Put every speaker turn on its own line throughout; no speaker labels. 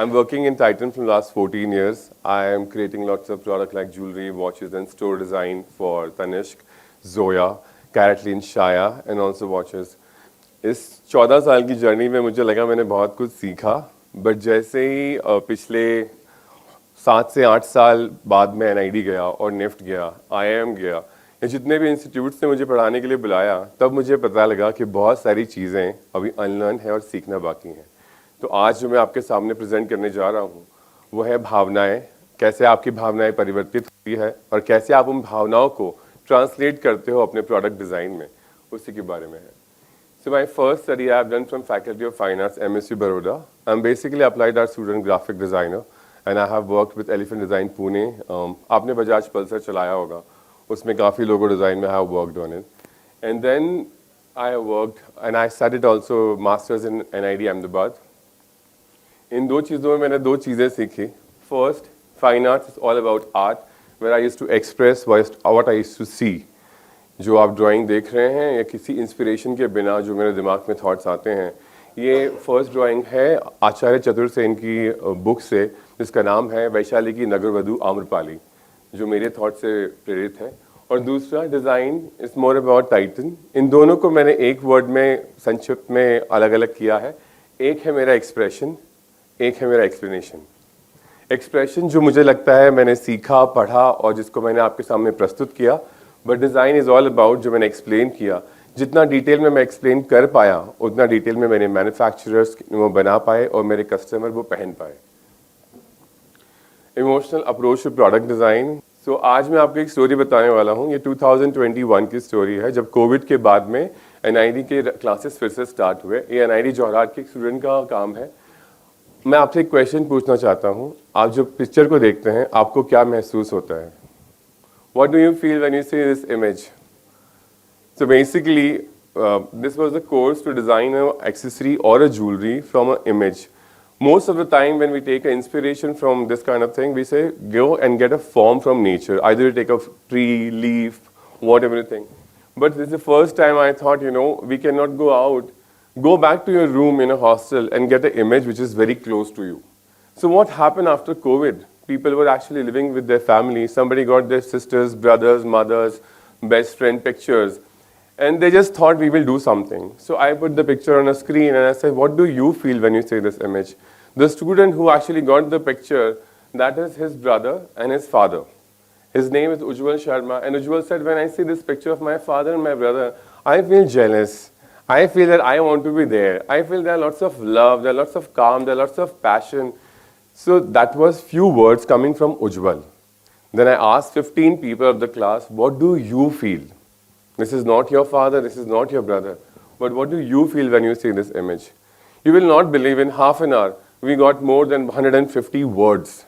I'm working in Titan from the last 14 years. I am creating lots of products like jewelry, watches, and store design for Tanishq, Zoya, Caratlane, Shaya, and also watches. इस 14 साल की journey में मुझे लगा मैंने बहुत कुछ सीखा, बट जैसे ही पिछले 7 से 8 साल बाद मैं NID गया और निफ्ट गया, IIM गया, या जितने भी इंस्टीट्यूट्स ने मुझे पढ़ाने के लिए बुलाया, तब मुझे पता लगा कि बहुत सारी चीज़ें अभी अनलर्न है और सीखना बाकी हैं। तो आज जो मैं आपके सामने प्रेजेंट करने जा रहा हूँ वो है भावनाएं, कैसे आपकी भावनाएं परिवर्तित हुई है और कैसे आप उन भावनाओं को ट्रांसलेट करते हो अपने प्रोडक्ट डिज़ाइन में, उसी के बारे में है। So my first study I have done from Faculty of Fine Arts, MSU Baroda. I'm basically applied art student graphic designer and I have worked with Elephant Design Pune. आपने Bajaj Pulsar चलाया होगा, उसमें काफ़ी लोगो डिज़ाइन में I have worked on it. And then I worked and I studied also masters in NID Ahmedabad. इन दो चीज़ों में मैंने दो चीज़ें सीखी. First, fine arts is all about art, where I used to express what I used to see. जो आप drawing देख रहे हैं या किसी इंस्पिरेशन के बिना जो मेरे दिमाग में थॉट्स आते हैं, ये फर्स्ट ड्राइंग है आचार्य चतुर्सेन की बुक से, जिसका नाम है वैशाली की नगरवधु आम्रपाली, जो मेरे थॉट से प्रेरित है. और दूसरा design is more about Titan. इन दोनों को मैंने एक वर्ड में संक्षिप्त में अलग अलग किया है. एक है मेरा एक्सप्रेशन, एक है मेरा एक्सप्लेनेशन. एक्सप्रेशन जो मुझे लगता है मैंने सीखा, पढ़ा और जिसको मैंने आपके सामने प्रस्तुत किया, but design is all about जो मैंने एक्सप्लेन किया. जितना डिटेल में मैं एक्सप्लेन कर पाया उतना डिटेल में मेरे मैन्युफैक्चरर्स वो बना पाए और मेरे कस्टमर वो पहन पाए. Emotional approach to product design. So आज मैं आपको एक स्टोरी बताने वाला हूँ. ये 2021 की स्टोरी है, जब कोविड के बाद में NID के क्लासेस फिर से स्टार्ट हुए. ये NID जोरहाट के एक स्टूडेंट का काम है. मैं आपसे एक क्वेश्चन पूछना चाहता हूँ. आप जो पिक्चर को देखते हैं आपको क्या महसूस होता है? What do you feel when you see this image? So basically, this was a course to design an accessory or a jewelry from an image. Most of the time when we take an inspiration from this kind of thing, we say, go and get a form from nature. Either you take a tree, leaf, whatever you think. But this is the first time I thought, we cannot go out. Go back to your room in a hostel and get an image which is very close to you. So what happened after COVID? People were actually living with their family. Somebody got their sisters, brothers, mothers, best friend pictures. And they just thought we will do something. So I put the picture on a screen and I said, what do you feel when you see this image? The student who actually got the picture, that is his brother and his father. His name is Chetan Sharma. And Ujjwal said, when I see this picture of my father and my brother, I feel jealous. I feel that I want to be there. I feel there are lots of love, there are lots of calm, there are lots of passion. So that was few words coming from Ujjwal. Then I asked 15 people of the class, what do you feel? This is not your father, this is not your brother. But what do you feel when you see this image? You will not believe in half an hour, we got more than 150 words.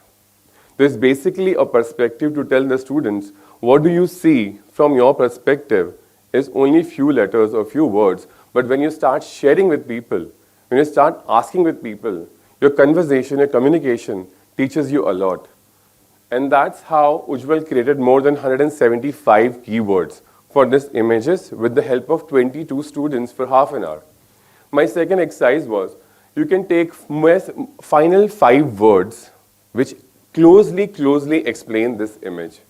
This is basically a perspective to tell the students, what do you see from your perspective is only few letters or few words. But when you start sharing with people, when you start asking with people, your conversation, your communication teaches you a lot. And that's how Ujjwal created more than 175 keywords for these images with the help of 22 students for half an hour. My second exercise was, you can take final 5 words which closely explain this image.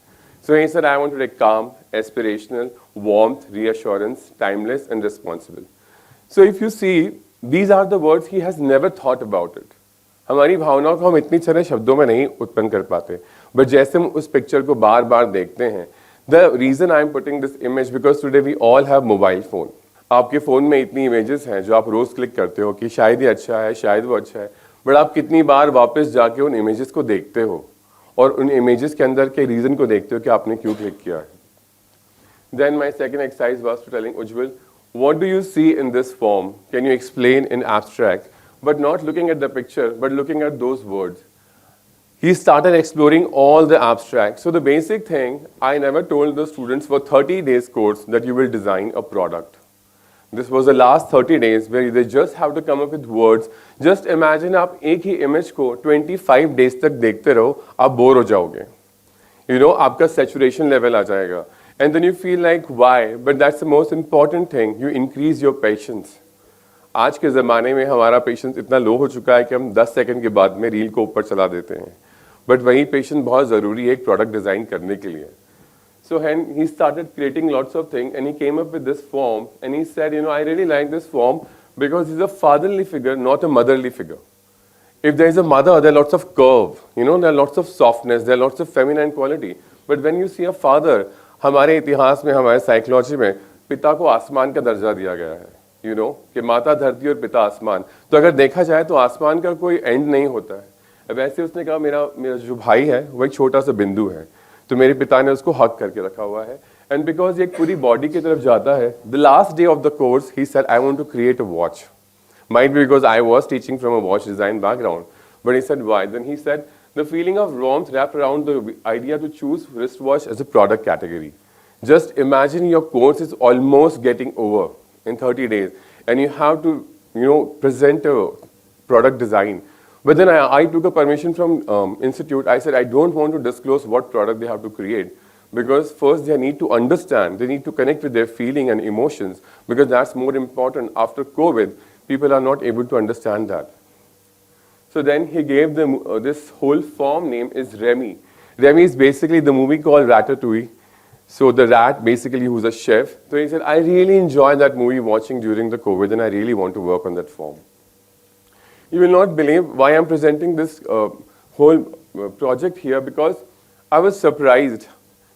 So he said, I want to take calm, aspirational, warmth, reassurance, timeless, and responsible. So if you see, these are the words he has never thought about it. हमारी भावनाओं को हम इतनी सारे शब्दों में नहीं उत्पन्न कर पाते, बट जैसे हम उस पिक्चर को बार बार देखते हैं. The reason I am putting this image because today we all have mobile phone. आपके फोन में इतनी इमेजेस हैं जो आप रोज क्लिक करते हो कि शायद ये अच्छा है, शायद वो अच्छा है, बट आप कितनी बार वापस जाके उन इमेजेस को देखते हो और उन इमेजेस के अंदर के रीजन को देखते हो कि आपने क्यों क्लिक किया है. Then my second exercise was to telling Ujjwal, what do you see in this form? Can you explain in abstract? But not looking at the picture, but looking at those words. He started exploring all the abstract. So the basic thing, I never told the students for 30 days course that you will design a product. This was the last 30 days where they just have to come up with words. Just imagine आप एक ही image को 25 days तक देखते रहो, आप bore हो जाओगे. आपका saturation level आ जाएगा. And then you feel like, why? But that's the most important thing. You increase your patience. आज के ज़माने में हमारा पेशेंस इतना लो हो चुका है कि हम 10 सेकंड के बाद में रील को ऊपर चला देते हैं, बट वही पेशेंस बहुत ज़रूरी है एक प्रोडक्ट डिज़ाइन करने के लिए. So he started creating lots of things, and he came up with this form, and he said, I really like this form because he's a fatherly figure, not a motherly figure. If there is a mother, there are lots of curve, there are lots of softness, there are lots of feminine quality. But when you see a father, हमारे इतिहास में, हमारे psychology में पिता को आसमान का दर्जा दिया गया है, कि माता धरती और पिता आसमान. तो अगर देखा जाए तो आसमान का कोई एंड नहीं होता है. वैसे उसने कहा मेरा जो भाई है वो एक छोटा सा बिंदु है, तो मेरे पिता ने उसको हक करके रखा हुआ है. एंड बिकॉज ये पूरी बॉडी की तरफ जाता है, the last day of the course he said I want to create a watch. Might be because I was teaching from a watch design background, but he said why? Then he said the feeling of warmth wrapped around the idea to choose wristwatch as a product category. Just imagine your course is almost getting over in 30 days, and you have to present a product design. But then I took a permission from institute. I said I don't want to disclose what product they have to create, because first they need to understand, they need to connect with their feeling and emotions, because that's more important. After COVID, people are not able to understand that. So then he gave them this whole form name is Remy. Remy is basically the movie called Ratatouille. So the rat basically who's a chef. So he said, I really enjoyed that movie watching during the COVID, and I really want to work on that form. You will not believe why I'm presenting this whole project here, because I was surprised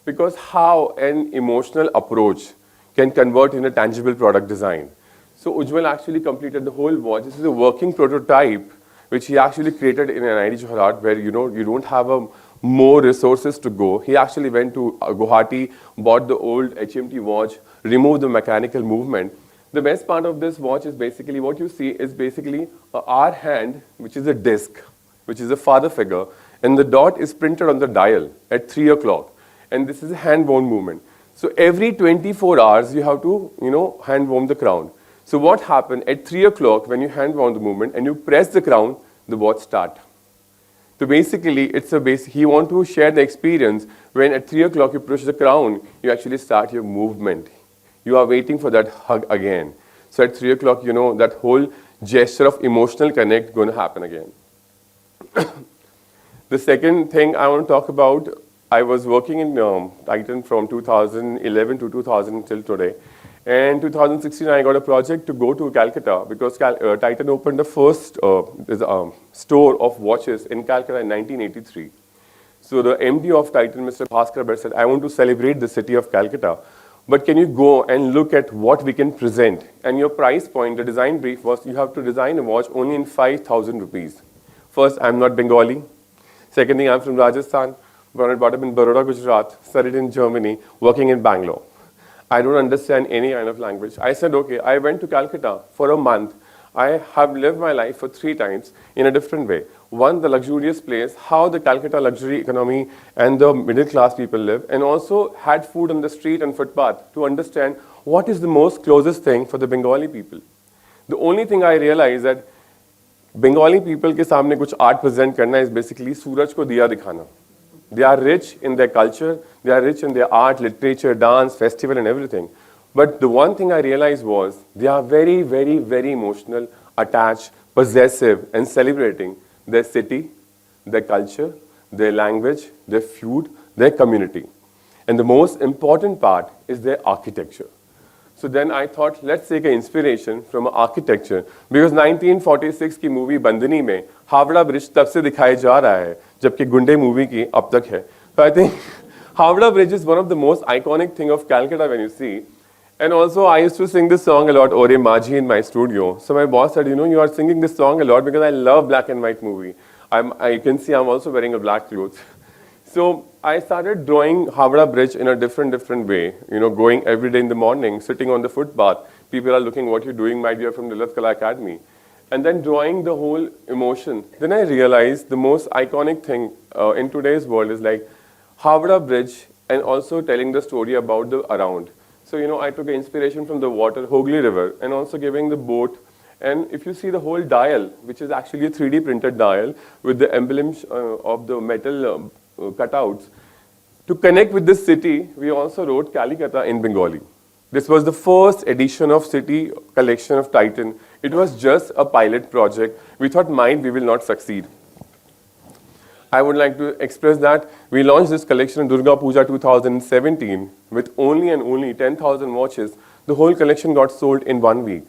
because how an emotional approach can convert in a tangible product design. So Ujjwal actually completed the whole watch. This is a working prototype which he actually created in NID Ahmedabad, where you don't have more resources to go. He actually went to Guwahati, bought the old HMT watch, removed the mechanical movement. The best part of this watch is basically what you see is basically our hand, which is a disc, which is a father figure, and the dot is printed on the dial at 3 o'clock. And this is a hand-worn movement. So every 24 hours you have to, hand-warm the crown. So what happened at 3 o'clock when you hand-warm the movement and you press the crown, the watch start. So basically, he want to share the experience when at 3 o'clock you push the crown, you actually start your movement. You are waiting for that hug again. So at 3 o'clock, that whole gesture of emotional connect going to happen again. The second thing I want to talk about, I was working in Titan from 2011 to 2000 till today. And 2016, I got a project to go to Calcutta because Titan opened the first store of watches in Calcutta in 1983. So the MD of Titan, Mr. Bhaskar, said, I want to celebrate the city of Calcutta, but can you go and look at what we can present? And your price point, the design brief was you have to design a watch only in 5,000 rupees. First, I'm not Bengali. Second thing, I'm from Rajasthan, born and brought up in Baroda, Gujarat, studied in Germany, working in Bangalore. I don't understand any kind of language. I said, okay, I went to Calcutta for a month. I have lived my life for 3 times in a different way. One, the luxurious place, how the Calcutta luxury economy and the middle class people live, and also had food on the street and footpath to understand what is the most closest thing for the Bengali people. The only thing I realized that Bengali people के सामने कुछ art present करना is basically सूरज को दिया दिखाना. They are rich in their culture, they are rich in their art, literature, dance, festival and everything. But the one thing I realized was they are very, very, very emotional, attached, possessive and celebrating their city, their culture, their language, their food, their community. And the most important part is their architecture. So then I thought, let's take an inspiration from architecture, because 1946 की movie बंदनी में Howrah bridge तब से दिखाया जा रहा है जबकि गुंडे movie की अब तक है. So I think Howrah Bridge is one of the most iconic thing of Calcutta when you see. And also I used to sing this song a lot, Ore Maji, in my studio. So my boss said, you are singing this song a lot because I love black and white movie. I can see I'm also wearing a black clothes. So I started drawing Howrah Bridge in a different way. Going every day in the morning, sitting on the footpath. People are looking what you're doing, might be from the Love Kala Academy. And then drawing the whole emotion. Then I realized the most iconic thing in today's world is like Howrah Bridge and also telling the story about the around. So, I took inspiration from the water, Hooghly River, and also giving the boat. And if you see the whole dial, which is actually a 3D printed dial with the emblems of the metal cutouts, to connect with this city, we also wrote Kalikata in Bengali. This was the first edition of City collection of Titan. It was just a pilot project. We thought, we will not succeed. I would like to express that we launched this collection in Durga Puja 2017 with only and only 10,000 watches. The whole collection got sold in 1 week.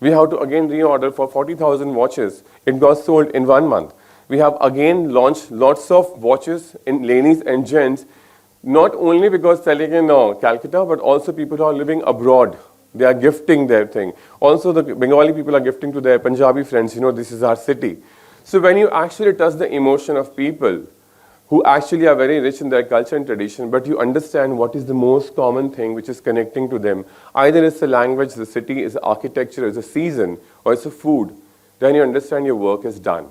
We have to again reorder for 40,000 watches. It got sold in 1 month. We have again launched lots of watches in ladies and gents, not only because selling in Calcutta, but also people who are living abroad. They are gifting their thing. Also, the Bengali people are gifting to their Punjabi friends, this is our city. So when you actually touch the emotion of people who actually are very rich in their culture and tradition, but you understand what is the most common thing which is connecting to them, either it's the language, the city, it's the architecture, it's the season, or it's the food, then you understand your work is done.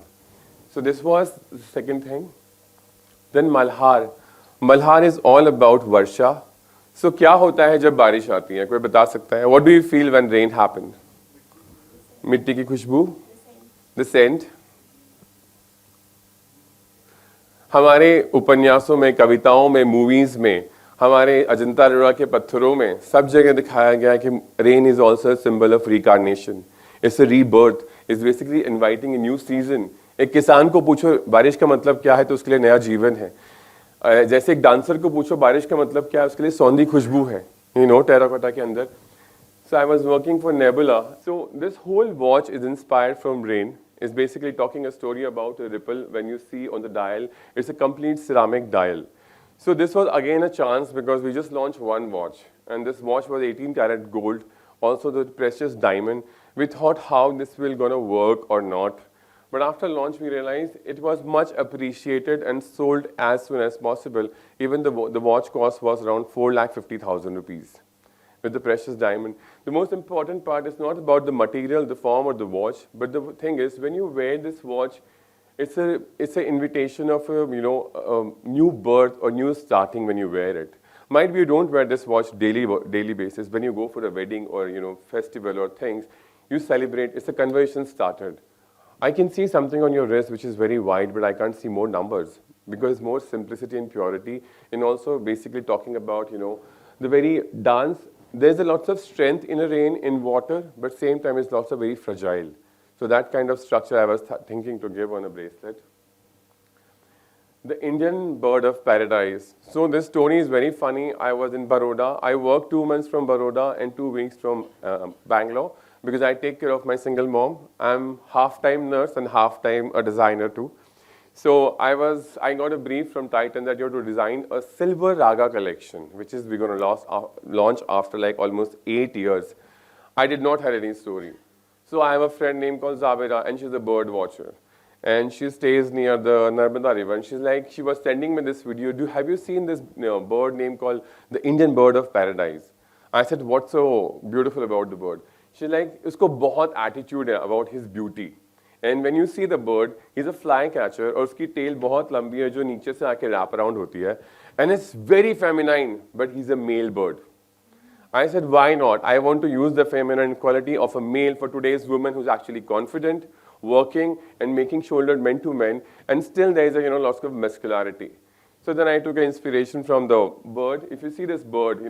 So this was the second thing. Then Malhar. Malhar is all about Varsha. So क्या होता है जब बारिश आती है? कोई बता सकता है? What do you feel when rain happens? मिट्टी की खुशबू? The scent. हमारे उपन्यासों में, कविताओं में, मूवीज में, हमारे अजंता एलोरा के पत्थरों में सब जगह दिखाया गया है कि rain is also symbol of reincarnation. It's a rebirth. It's basically inviting a new season. एक किसान को पूछो बारिश का मतलब क्या है तो उसके लिए नया जीवन है. जैसे एक डांसर को पूछो बारिश का मतलब क्या है, उसके लिए सौंधी खुशबू है, टेराकोटा के अंदर. So I was working for Nebula. So this whole watch is inspired from rain. It's basically talking a story about a ripple when you see on the dial. It's a complete ceramic dial. So this was again a chance because we just launched one watch. And this watch was 18 karat gold. Also the precious diamond. We thought how this will gonna work or not. But after launch, we realized it was much appreciated and sold as soon as possible. Even the watch cost was around 4,50,000 rupees with the precious diamond. The most important part is not about the material, the form, or the watch, but the thing is, when you wear this watch, it's an invitation of a new birth or new starting when you wear it. Might be you don't wear this watch daily basis. When you go for a wedding or festival or things, you celebrate. It's a conversation started. I can see something on your wrist which is very wide, but I can't see more numbers because more simplicity and purity, and also basically talking about the very dance. There's a lots of strength in a rain, in water, but same time it's also very fragile. So that kind of structure I was thinking to give on a bracelet. The Indian bird of paradise. So this story is very funny. I was in Baroda. I worked 2 months from Baroda and 2 weeks from Bangalore because I take care of my single mom. I'm half-time nurse and half-time a designer too. So I got a brief from Titan that you have to design a silver raga collection, which is we're going to launch after like almost 8 years. I did not have any story. So I have a friend named called Zabira, and she's a bird watcher. And she stays near the Narmada River. And she was sending me this video. Have you seen this bird name called the Indian bird of paradise? I said, what's so beautiful about the bird? She's like, usko bahut attitude hai about his beauty. And when you see the bird, he's a flycatcher, और उसकी tail बहुत लंबी है जो नीचे से आके wrap around होती है. And it's very feminine, but he's a male bird. I said, why not? I want to use the feminine quality of a male for today's woman who's actually confident, working, and making shoulder men to men, and still there is a lots of muscularity. So then I took an inspiration from the bird. If you see this bird,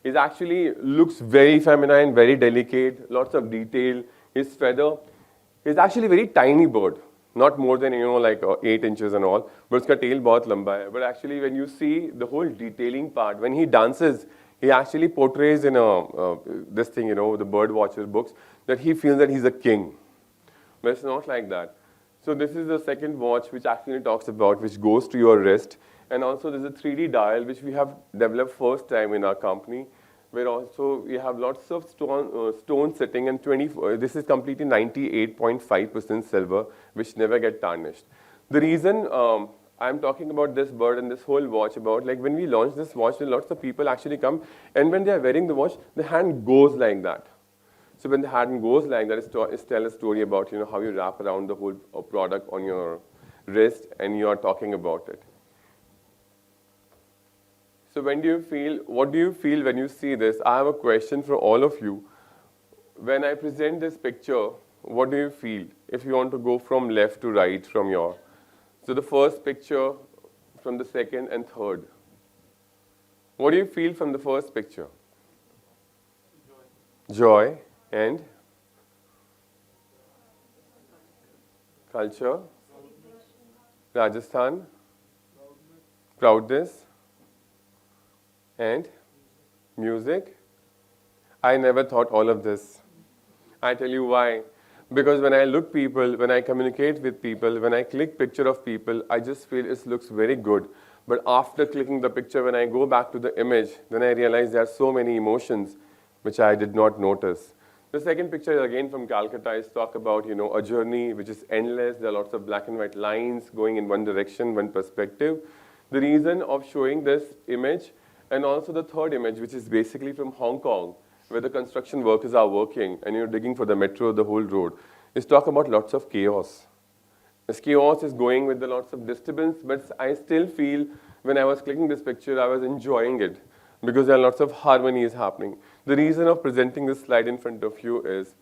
it actually looks very feminine, very delicate, lots of detail. His feather. It's actually a very tiny bird, not more than like 8 inches and all, but its tail बहुत लंबा है. But actually, when you see the whole detailing part, when he dances, he actually portrays in this thing, the bird watcher books, that he feels that he's a king. But it's not like that. So this is the second watch which actually talks about, which goes to your wrist, and also there's a 3D dial which we have developed first time in our company, where also we have lots of stone sitting, and this is completely 98.5% silver, which never get tarnished. The reason I'm talking about this bird and this whole watch about, like when we launch this watch, lots of people actually come, and when they are wearing the watch, the hand goes like that. So when the hand goes like that, it's tell a story about how you wrap around the whole product on your wrist, and you are talking about it. So what do you feel when you see this? I have a question for all of you. When I present this picture, what do you feel? If you want to go from left to right from so the first picture, from the second and third. What do you feel from the first picture? joy, and culture, Rajasthan, proudness, and music. I never thought all of this. I tell you why. Because when I look people, when I communicate with people, when I click picture of people, I just feel it looks very good. But after clicking the picture, when I go back to the image, then I realize there are so many emotions which I did not notice. The second picture is again from Calcutta. Is talk about, a journey which is endless. There are lots of black and white lines going in one direction, one perspective. The reason of showing this image, and also the third image, which is basically from Hong Kong, where the construction workers are working and you're digging for the metro, the whole road, is talk about lots of chaos. This chaos is going with the lots of disturbance, but I still feel when I was clicking this picture, I was enjoying it because there are lots of harmonies happening. The reason of presenting this slide in front of you is,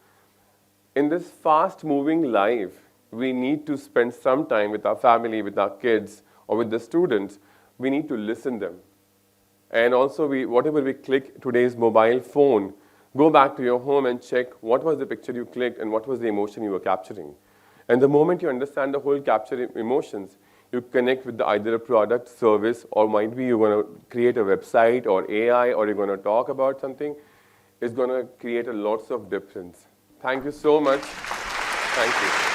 in this fast-moving life, we need to spend some time with our family, with our kids, or with the students. We need to listen them. And also, whatever we click today's mobile phone, go back to your home and check what was the picture you clicked and what was the emotion you were capturing. And the moment you understand the whole capture emotions, you connect with either a product, service, or might be you're going to create a website or AI, or you're going to talk about something. It's going to create a lots of difference. Thank you so much. Thank you.